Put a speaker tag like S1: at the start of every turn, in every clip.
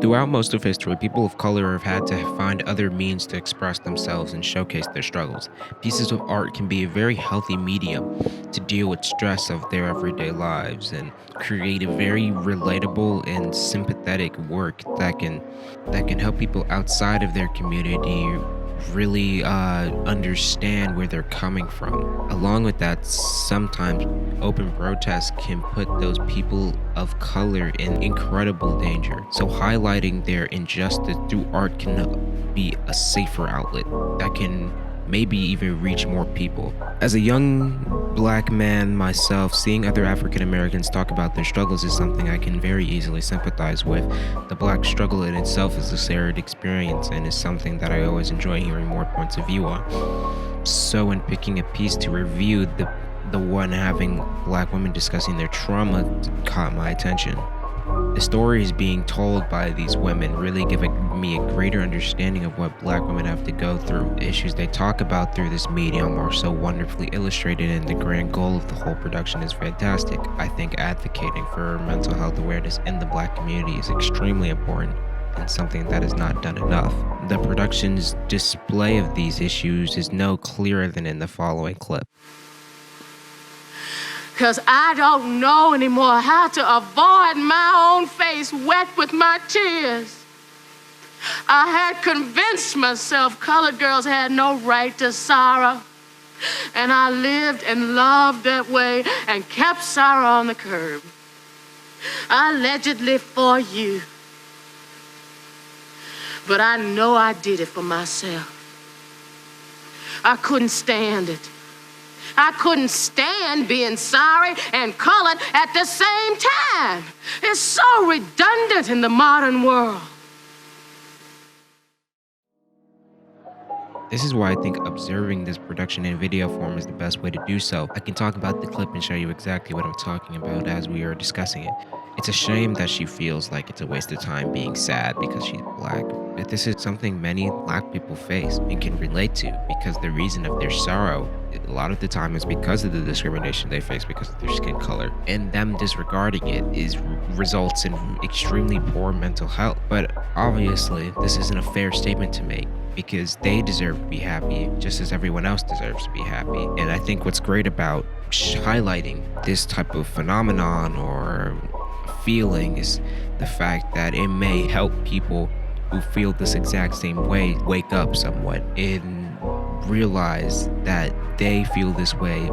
S1: Throughout most of history, people of color have had to find other means to express themselves and showcase their struggles. Pieces of art can be a very healthy medium to deal with stress of their everyday lives and create a very relatable and sympathetic work that can help people outside of their community really understand where they're coming from. Along with that, sometimes open protests can put those people of color in incredible danger. So, highlighting their injustice through art can be a safer outlet that can maybe even reach more people. As a young black man myself, seeing other African Americans talk about their struggles is something I can very easily sympathize with. The black struggle in itself is a shared experience and is something that I always enjoy hearing more points of view on. So, when picking a piece to review, the one having black women discussing their trauma caught my attention. The stories being told by these women really give me a greater understanding of what black women have to go through. The issues they talk about through this medium are so wonderfully illustrated, and the grand goal of the whole production is fantastic. I think advocating for mental health awareness in the black community is extremely important and something that is not done enough. The production's display of these issues is no clearer than in the following clip.
S2: 'Cause I don't know anymore how to avoid my own face wet with my tears. I had convinced myself colored girls had no right to sorrow. And I lived and loved that way and kept sorrow on the curb. Allegedly for you. But I know I did it for myself. I couldn't stand it. I couldn't stand being sorry and colored at the same time. It's so redundant in the modern world.
S1: This is why I think observing this production in video form is the best way to do so. I can talk about the clip and show you exactly what I'm talking about as we are discussing it. It's a shame that she feels like it's a waste of time being sad because she's black, but this is something many black people face and can relate to because the reason of their sorrow a lot of the time is because of the discrimination they face because of their skin color, and them disregarding it results in extremely poor mental health. But obviously, this isn't a fair statement to make because they deserve to be happy just as everyone else deserves to be happy. And I think what's great about highlighting this type of phenomenon or feeling is the fact that it may help people who feel this exact same way wake up somewhat and realize that they feel this way,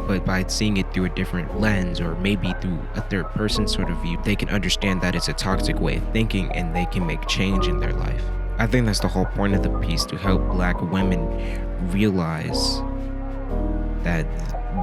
S1: but by seeing it through a different lens or maybe through a third person sort of view, they can understand that it's a toxic way of thinking and they can make change in their life. I think that's the whole point of the piece, to help black women realize that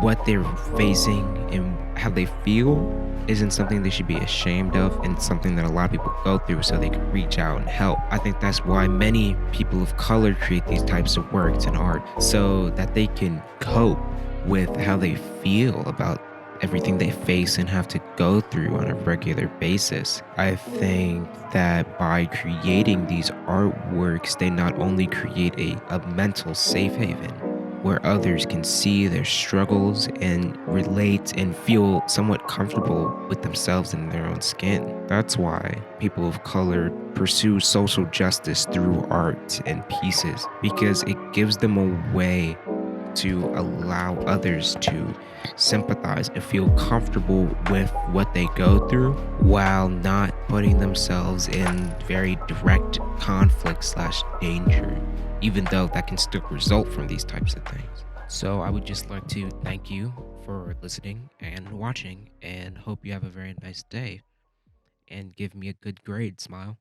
S1: what they're facing and how they feel isn't something they should be ashamed of, and something that a lot of people go through so they can reach out and help. I think that's why many people of color create these types of works and art, so that they can cope with how they feel about everything they face and have to go through on a regular basis. I think that by creating these artworks, they not only create a mental safe haven where others can see their struggles and relate and feel somewhat comfortable with themselves in their own skin. That's why people of color pursue social justice through art and pieces, because it gives them a way to allow others to sympathize and feel comfortable with what they go through while not putting themselves in very direct conflict/danger, even though that can still result from these types of things. So I would just like to thank you for listening and watching, and hope you have a very nice day, and give me a good grade, Smile.